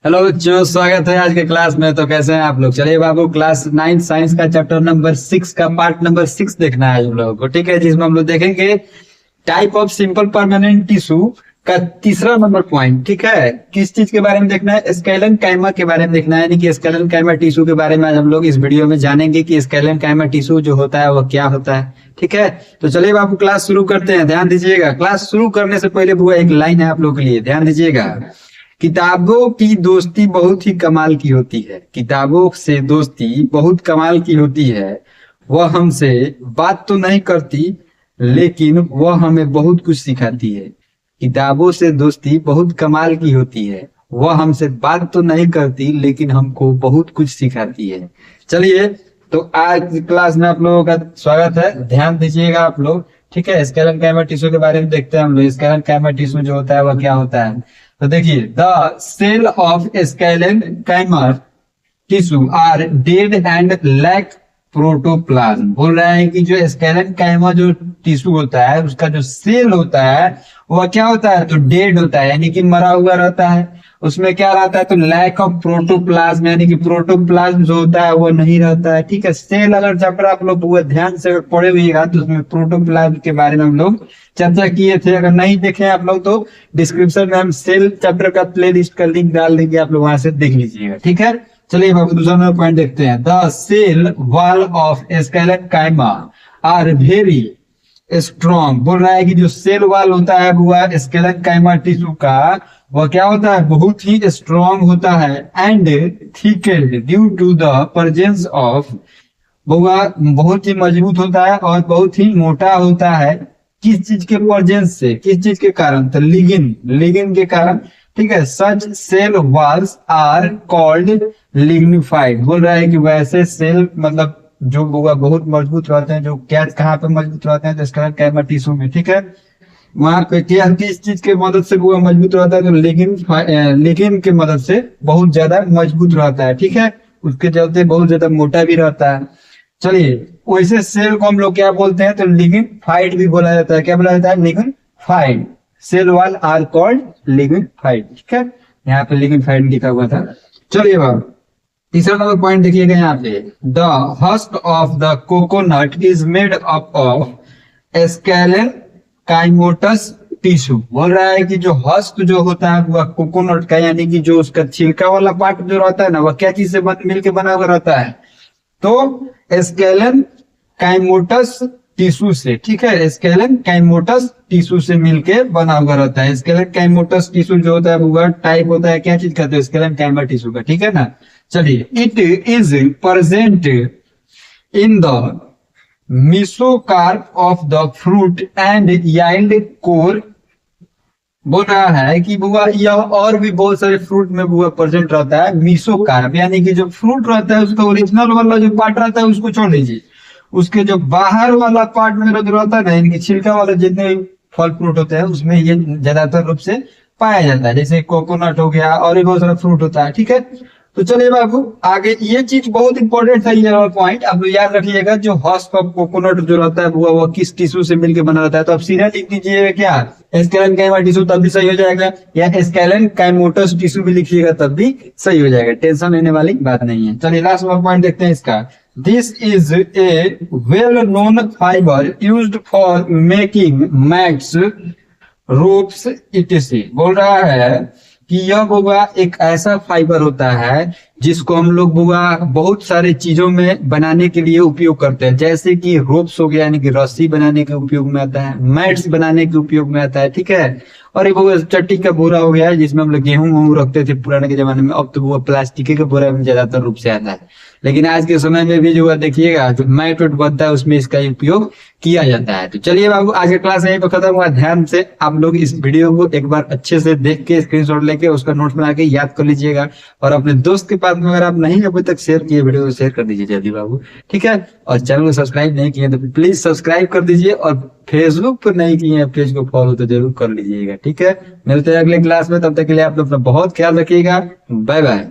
Hello बच्चों, स्वागत है आज के क्लास में। तो कैसे हैं आप लोग? चलिए बाबू, क्लास 9 साइंस का चैप्टर नंबर 6 का पार्ट नंबर 6 देखना है हम लोगों को, ठीक है। जिसमें हम लोग देखेंगे type of simple permanent tissue का तीसरा नंबर पॉइंट, ठीक है। किस चीज के बारे में देखना है? स्केलन काइमा के बारे में देखना है, यानी कि स्केलन काइमा टिश्यू के बारे में आज हम लोग इस वीडियो में जानेंगे कि स्केलन काइमा टिश्यू जो होता है वो क्या होता है, ठीक है। तो चलिए बाबू, क्लास शुरू करते हैं। ध्यान दीजिएगा, क्लास शुरू करने से पहले बुआ एक लाइन है आप लोगों के लिए, ध्यान दीजिएगा। किताबों की दोस्ती बहुत ही कमाल की होती है। किताबों से दोस्ती बहुत कमाल की होती है। वह हमसे बात तो नहीं करती, लेकिन वह हमें बहुत कुछ सिखाती है। किताबों से दोस्ती बहुत कमाल की होती है। वह हमसे बात तो नहीं करती, लेकिन हमको बहुत कुछ सिखाती है। चलिए, तो आज की क्लास में आप लोगों का स्वागत है। ध्यान दीजिएगा आप लोग, ठीक है। स्केलन काइमा टिश्यू के बारे में देखते हैं हम लोग। स्केलन काइमा टिश्यू जो होता है वह क्या होता है? तो देखिए, the cell of sclerenchyma tissue are dead and lack protoplasm. बोल रहा है कि जो स्केलन काइमा जो टिश्यू होता है उसका जो सेल होता है वह क्या होता है? तो डेड होता है, यानी कि मरा हुआ रहता है। उसमें क्या रहता है? तो लैक ऑफ प्रोटोप्लाज्म, यानी कि प्रोटोप्लाज्म जो होता है वो नहीं रहता है, ठीक है। सेल अगर चैप्टर आप लोग पूरा ध्यान से पढ़े हुएगा तो उसमें प्रोटोप्लाज्म के बारे में हम लोग चर्चा किए थे। अगर नहीं देखे आप लोग तो डिस्क्रिप्शन में हम सेल चैप्टर का प्ले लिस्ट का लिंक डाल देंगे, आप लोग वहां से देख लीजिएगा, ठीक है। चलिए बाबू, दूसरा नंबर पॉइंट देखते हैं। The cell wall of sclerenchyma are very strong. बोल रहा है कि जो सेल वॉल होता है वो स्केलन काइमा टिश्यू का वह क्या होता है? बहुत ही स्ट्रॉन्ग होता है। And thickened due to the presence of, बहुत ही मजबूत होता है और बहुत ही मोटा होता है। किस चीज के प्रेजेंस से? किस चीज के कारण? तो लिगिन, लिगिन के कारण, ठीक है। Such cell walls are called lignified. बोल रहा है कि वैसे सेल मतलब जो बुआ बहुत मजबूत रहते हैं। जो क्या कहाँ पे मजबूत रहते हैं? तो स्केलन काइमा टिश्यू में, ठीक है। वहां पे क्या किस चीज के मदद से बुआ मजबूत रहता है? तो लिगिन के मदद से बहुत ज्यादा मजबूत रहता है, ठीक है। उसके चलते बहुत ज्यादा मोटा भी रहता है। चलिए, वैसे सेल को हम लोग क्या बोलते हैं? तो लिग्निफाइड भी बोला जाता है। क्या बोला जाता है? Lignified. Cell wall are called lignified, ठीक है। यहाँ पे लिग्निफाइड लिखा हुआ था। चलिए बाबू, तीसरा नंबर पॉइंट देखिएगा यहाँ पे। The husk of the coconut is made up of sclerenchymatous tissue. बोल रहा है कि जो हस्क जो होता है वह कोकोनट का, यानी कि जो उसका छिलका वाला पार्ट जो रहता है ना, वह क्या चीज से मिलकर बना हुआ रहता है? तो स्केलन काइमोटस टिश्यू से, ठीक है। स्केलन काइमोटस टिश्यू से मिलके बना हुआ रहता है। स्केलन काइमोटस टिश्यू जो होता है वो टाइप होता है क्या चीज का? तो स्केलन काइमा टिश्यू का, ठीक है ना। चलिए, it is present in the mesocarp of the fruit and yield coir. बोल रहा है कि बुआ यह और भी बहुत सारे फ्रूट में बुआ प्रेजेंट रहता है। मेसोकार्प यानी कि जो फ्रूट रहता है उसका ओरिजिनल वाला जो पार्ट रहता है उसको छोड़ दीजिए, उसके जो बाहर वाला पार्ट में जो रहता है ना, इनके छिलका वाले जितने फल फ्रूट होते हैं उसमें ये ज्यादातर रूप से पाया जाता है। जैसे कोकोनट हो गया और भी बहुत सारा फ्रूट होता है, ठीक है। तो चलिए बाबू, आगे ये चीज बहुत इंपॉर्टेंट है, ये पॉइंट आप लोग याद रखिएगा। जो हस्क ऑफ कोकोनट जो रहता है वो किस टिश्यू से मिलकर बना रहता है? तो आप सीधा लिख दीजिएगा क्या? स्केलन काइमा टिश्यू, तब भी सही हो जाएगा। या स्केलन काइमोटस टिश्यू भी लिखिएगा तब भी सही हो जाएगा, टेंशन लेने वाली बात नहीं है। चलिए लास्ट पॉइंट देखते हैं इसका। This is a well known fibre used for making mats, ropes इत्यादि। बोल रहा है कि यह बुआ एक ऐसा फाइबर होता है जिसको हम लोग बुआ बहुत सारे चीजों में बनाने के लिए उपयोग करते हैं। जैसे कि रोप्स हो गया, यानी कि रस्सी बनाने के उपयोग में आता है। मैट्स बनाने के उपयोग में आता है, ठीक है। और ये बुआ चट्टी का बोरा हो गया है जिसमें हम लोग गेहूं रखते थे पुराने के जमाने में। अब तो वो प्लास्टिक के बोरा में ज्यादातर रूप से आता है, लेकिन आज के समय में भी जो देखिएगा जो मैट वेट बनता है उसमें इसका उपयोग किया जाता है। तो चलिए बाबू, आज का क्लास यहीं पे खत्म हुआ। ध्यान से आप लोग इस वीडियो को एक बार अच्छे से देख के स्क्रीनशॉट लेके उसका नोट्स बना के याद कर लीजिएगा। और अपने दोस्त के पास में अगर आप नहीं अभी तक शेयर किए वीडियो को शेयर कर दीजिए जल्दी बाबू, ठीक है। और चैनल को सब्सक्राइब नहीं किए तो प्लीज सब्सक्राइब कर दीजिए। और फेसबुक पर नहीं किए हैं पेज को फॉलो तो जरूर कर लीजिएगा, ठीक है। मिलते हैं अगले क्लास में, तब तक के लिए आप लोग अपना बहुत ख्याल रखिएगा। Bye bye.